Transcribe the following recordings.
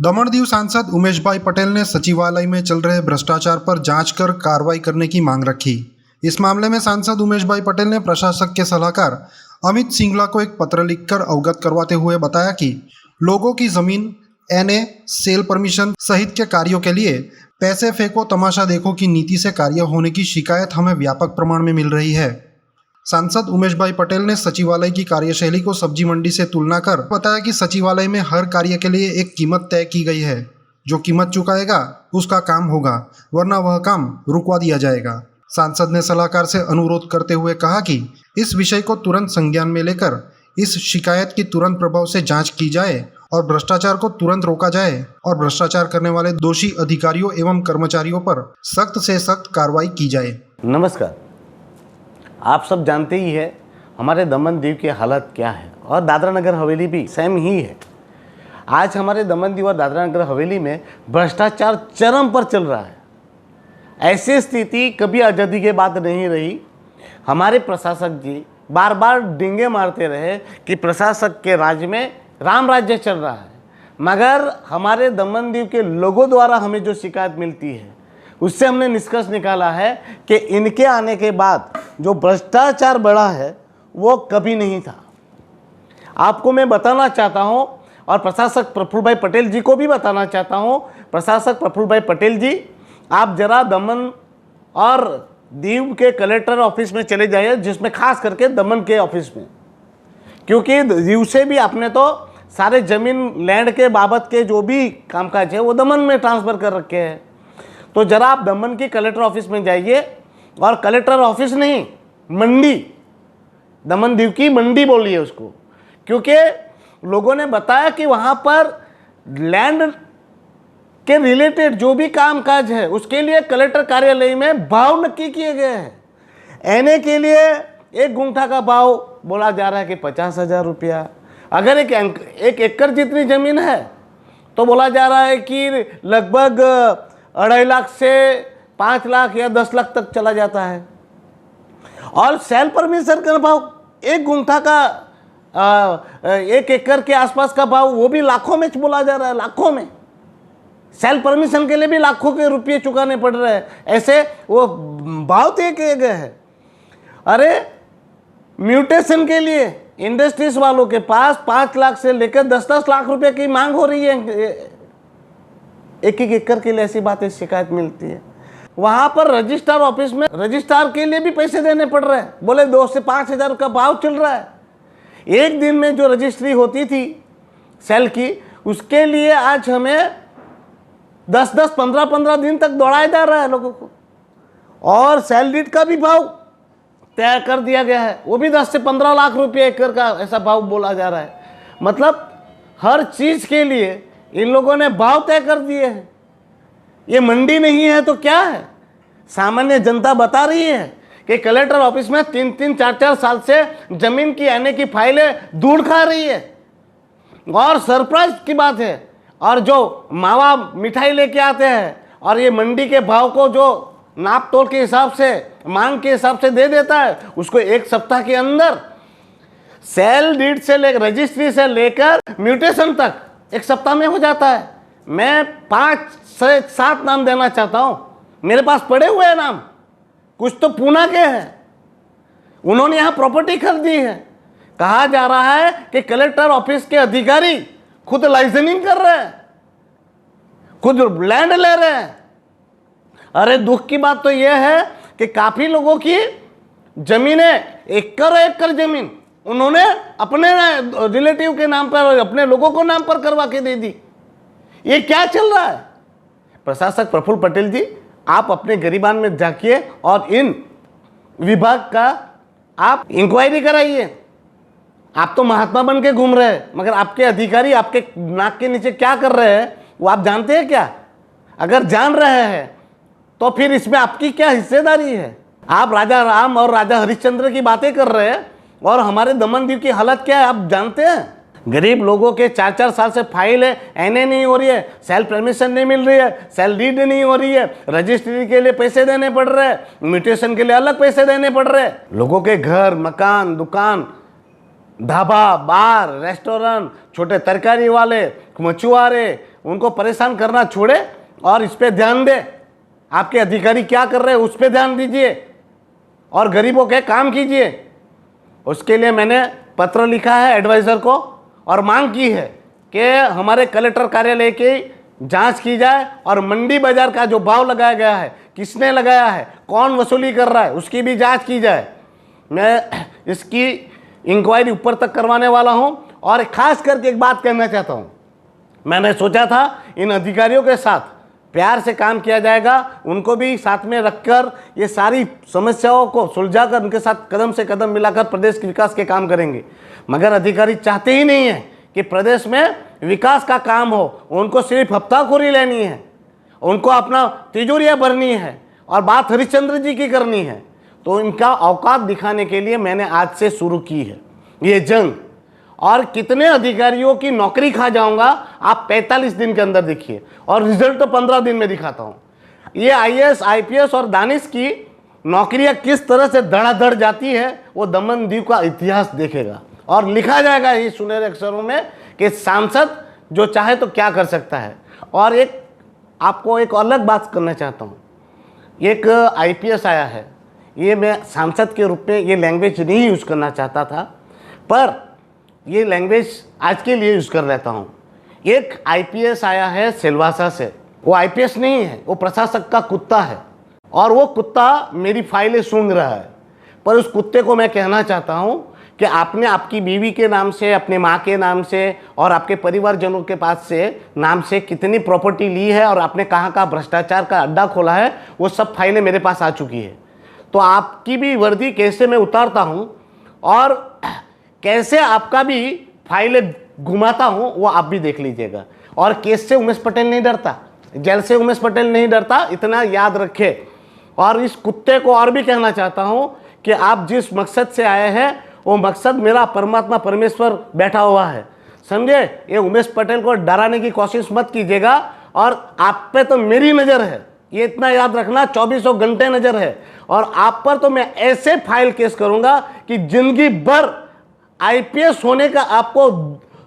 दमन दीव सांसद उमेश भाई पटेल ने सचिवालय में चल रहे भ्रष्टाचार पर जांच कर कार्रवाई करने की मांग रखी। इस मामले में सांसद उमेश भाई पटेल ने प्रशासक के सलाहकार अमित सिंगला को एक पत्र लिखकर अवगत करवाते हुए बताया कि लोगों की जमीन, एनए, सेल परमिशन सहित के कार्यों के लिए पैसे फेंको तमाशा देखो की नीति से कार्य होने की शिकायत हमें व्यापक प्रमाण में मिल रही है। सांसद उमेश भाई पटेल ने सचिवालय की कार्यशैली को सब्जी मंडी से तुलना कर बताया कि सचिवालय में हर कार्य के लिए एक कीमत तय की गई है। जो कीमत चुकाएगा उसका काम होगा, वरना वह काम रुकवा दिया जाएगा। सांसद ने सलाहकार से अनुरोध करते हुए कहा कि इस विषय को तुरंत संज्ञान में लेकर इस शिकायत की तुरंत प्रभाव से जांच की जाए और भ्रष्टाचार को तुरंत रोका जाए और भ्रष्टाचार करने वाले दोषी अधिकारियों एवं कर्मचारियों पर सख्त से सख्त कार्रवाई की जाए। नमस्कार, आप सब जानते ही है हमारे दमन दीव की हालत क्या है और दादरा नगर हवेली भी सेम ही है। आज हमारे दमन दीव और दादरा नगर हवेली में भ्रष्टाचार चरम पर चल रहा है। ऐसी स्थिति कभी आज़ादी के बाद नहीं रही। हमारे प्रशासक जी बार बार डींगे मारते रहे कि प्रशासक के राज्य में राम राज्य चल रहा है, मगर हमारे दमन दीव के लोगों द्वारा हमें जो शिकायत मिलती है उससे हमने निष्कर्ष निकाला है कि इनके आने के बाद जो भ्रष्टाचार बढ़ा है वो कभी नहीं था। आपको मैं बताना चाहता हूं और प्रशासक प्रफुल्ल भाई पटेल जी को भी बताना चाहता हूं। प्रशासक प्रफुल्ल भाई पटेल जी, आप जरा दमन और दीव के कलेक्टर ऑफिस में चले जाइए, जिसमें खास करके दमन के ऑफिस में, क्योंकि दीव से भी आपने तो सारे जमीन लैंड के बाबत के जो भी कामकाज है वो दमन में ट्रांसफ़र कर रखे हैं। तो जरा आप दमन की कलेक्टर ऑफिस में जाइए, और कलेक्टर ऑफिस नहीं, मंडी, दमन दीव की मंडी बोलिए उसको, क्योंकि लोगों ने बताया कि वहाँ पर लैंड के रिलेटेड जो भी कामकाज है उसके लिए कलेक्टर कार्यालय में भाव नक्की किए गए हैं। एनए के लिए एक गुंठा का भाव बोला जा रहा है कि 50,000 रुपया। अगर एक एकड़ जितनी ज़मीन है तो बोला जा रहा है कि लगभग 2.5 लाख से 5 लाख या 10 लाख तक चला जाता है। और सेल परमिशन का भाव एक गुंठा का 1 एकड़ के आसपास का भाव वो भी लाखों में बोला जा रहा है, लाखों में। सेल परमिशन के लिए भी लाखों के रुपये चुकाने पड़ रहे हैं, ऐसे वो भाव तय किए गए हैं। अरे म्यूटेशन के लिए इंडस्ट्रीज वालों के पास 5 लाख से लेकर 10-10 लाख रुपए की मांग हो रही है। एक एकड़ के लिए ऐसी बातें शिकायत मिलती है। वहां पर रजिस्ट्रार ऑफिस में रजिस्ट्रार के लिए भी पैसे देने पड़ रहे हैं, बोले 2 से 5 हज़ार का भाव चल रहा है। एक दिन में जो रजिस्ट्री होती थी सेल की, उसके लिए आज हमें 10-10, 15-15 दिन तक दौड़ाया जा रहा है लोगों को। और सेल डीड का भी भाव तय कर दिया गया है, वो भी 10 से 15 लाख रुपये एकड़ का ऐसा भाव बोला जा रहा है। मतलब हर चीज़ के लिए इन लोगों ने भाव तय कर दिए हैं। ये मंडी नहीं है तो क्या है? सामान्य जनता बता रही है कि कलेक्टर ऑफिस में 3-3, 4-4 साल से जमीन की आने की फाइलें दूर खा रही है। और सरप्राइज की बात है, और जो मावा मिठाई लेके आते हैं और ये मंडी के भाव को जो नाप तोल के हिसाब से, मांग के हिसाब से दे देता है, उसको 1 सप्ताह के अंदर सेल डीड से लेकर रजिस्ट्री से लेकर म्यूटेशन तक 1 सप्ताह में हो जाता है। मैं 5 से 7 नाम देना चाहता हूं, मेरे पास पड़े हुए हैं नाम। कुछ तो पूना के हैं, उन्होंने यहां प्रॉपर्टी खरीदी है। कहा जा रहा है कि कलेक्टर ऑफिस के अधिकारी खुद लाइसेंसिंग कर रहे हैं, खुद लैंड ले रहे हैं। अरे दुख की बात तो यह है कि काफी लोगों की जमीनें, एकड़ जमीन उन्होंने अपने रिलेटिव के नाम पर, अपने लोगों को नाम पर करवा के दे दी। ये क्या चल रहा है? प्रशासक प्रफुल्ल पटेल जी, आप अपने गिरिबान में जाकिए और इन विभाग का आप इंक्वायरी कराइए। आप तो महात्मा बन के घूम रहे हैं, मगर आपके अधिकारी आपके नाक के नीचे क्या कर रहे हैं वो आप जानते हैं क्या? अगर जान रहे हैं तो फिर इसमें आपकी क्या हिस्सेदारी है? आप राजा राम और राजा हरिश्चंद्र की बातें कर रहे हैं, और हमारे दमन दीव की हालत क्या है आप जानते हैं? गरीब लोगों के 4-4 साल से फाइल है, एनए नहीं हो रही है, सेल परमिशन नहीं मिल रही है, सेल डीड नहीं हो रही है, रजिस्ट्री के लिए पैसे देने पड़ रहे हैं, म्यूटेशन के लिए अलग पैसे देने पड़ रहे हैं। लोगों के घर, मकान, दुकान, ढाबा, बार, रेस्टोरेंट, छोटे तरकारी वाले, मछुआरे, उनको परेशान करना छोड़े और इस पे ध्यान दे। आपके अधिकारी क्या कर रहे हैं उस पे ध्यान दीजिए और गरीबों के काम कीजिए। उसके लिए मैंने पत्र लिखा है एडवाइज़र को और मांग की है कि हमारे कलेक्टर कार्यालय की जांच की जाए और मंडी बाजार का जो भाव लगाया गया है, किसने लगाया है, कौन वसूली कर रहा है, उसकी भी जांच की जाए। मैं इसकी इंक्वायरी ऊपर तक करवाने वाला हूं और खास करके एक बात कहना चाहता हूं। मैंने सोचा था इन अधिकारियों के साथ प्यार से काम किया जाएगा, उनको भी साथ में रखकर ये सारी समस्याओं को सुलझाकर उनके साथ कदम से कदम मिलाकर प्रदेश के विकास के काम करेंगे। मगर अधिकारी चाहते ही नहीं है कि प्रदेश में विकास का काम हो। उनको सिर्फ हफ्ताखोरी लेनी है, उनको अपना तिजोरियाँ भरनी है और बात हरिश्चंद्र जी की करनी है। तो इनका औकात दिखाने के लिए मैंने आज से शुरू की है ये जंग। और कितने अधिकारियों की नौकरी खा जाऊंगा आप 45 दिन के अंदर देखिए, और रिजल्ट तो 15 दिन में दिखाता हूं। ये IAS IPS और दानिश की नौकरियां किस तरह से धड़ाधड़ जाती है वो दमन दीव का इतिहास देखेगा और लिखा जाएगा ये सुनहरे अक्षरों में कि सांसद जो चाहे तो क्या कर सकता है। और एक आपको एक अलग बात करना चाहता हूँ। एक IPS आया है, ये मैं सांसद के रूप में ये लैंग्वेज नहीं यूज़ करना चाहता था, पर ये लैंग्वेज आज के लिए यूज़ कर लेता हूँ। एक IPS आया है सिलवासा से, वो IPS नहीं है, वो प्रशासक का कुत्ता है और वो कुत्ता मेरी फाइलें सूंघ रहा है। पर उस कुत्ते को मैं कहना चाहता हूँ कि आपने आपकी बीवी के नाम से, अपने माँ के नाम से और आपके परिवारजनों के पास से नाम से कितनी प्रॉपर्टी ली है और आपने कहाँ कहाँ भ्रष्टाचार का अड्डा खोला है, वो सब फाइलें मेरे पास आ चुकी है। तो आपकी भी वर्दी कैसे मैं उतारता हूँ और कैसे आपका भी फाइलें घुमाता हूँ वो आप भी देख लीजिएगा। और केस से उमेश पटेल नहीं डरता, जेल से उमेश पटेल नहीं डरता, इतना याद रखे। और इस कुत्ते को और भी कहना चाहता हूँ कि आप जिस मकसद से आए हैं वो मकसद मेरा परमात्मा परमेश्वर बैठा हुआ है, समझे। ये उमेश पटेल को डराने की कोशिश मत कीजिएगा और आप पे तो मेरी नज़र है, ये इतना याद रखना, 24 घंटे नज़र है। और आप पर तो मैं ऐसे फाइल केस करूँगा कि जिंदगी भर IPS होने का आपको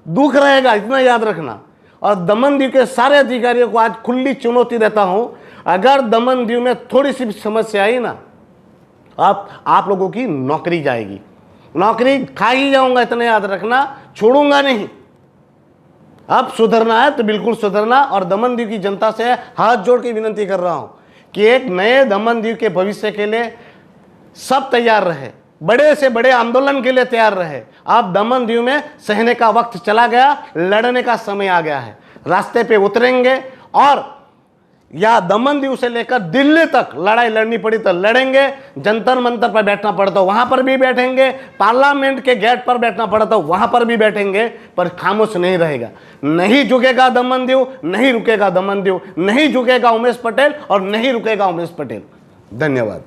दुख रहेगा, इतना याद रखना। और दमन दीव के सारे अधिकारियों को आज खुली चुनौती देता हूं, अगर दमन दीव में थोड़ी सी भी समस्या आई ना, आप लोगों की नौकरी जाएगी, नौकरी खा ही जाऊंगा, इतना याद रखना, छोड़ूंगा नहीं। अब सुधरना है तो बिल्कुल सुधरना। और दमन दीव की जनता से हाथ जोड़ के विनती कर रहा हूं कि एक नए दमन दीव के भविष्य के लिए सब तैयार रहे, बड़े से बड़े आंदोलन के लिए तैयार रहे। अब दमन दीव में सहने का वक्त चला गया, लड़ने का समय आ गया है। रास्ते पे उतरेंगे और या दमन दीव से लेकर दिल्ली तक लड़ाई लड़नी पड़ी तो लड़ेंगे, जंतर मंतर पर बैठना पड़ा तो वहां पर भी बैठेंगे, पार्लियामेंट के गेट पर बैठना पड़ा तो वहां पर भी बैठेंगे, पर खामोश नहीं रहेगा। नहीं झुकेगा दमन दीव, नहीं रुकेगा दमन दीव, नहीं झुकेगा उमेश पटेल और नहीं रुकेगा उमेश पटेल। धन्यवाद।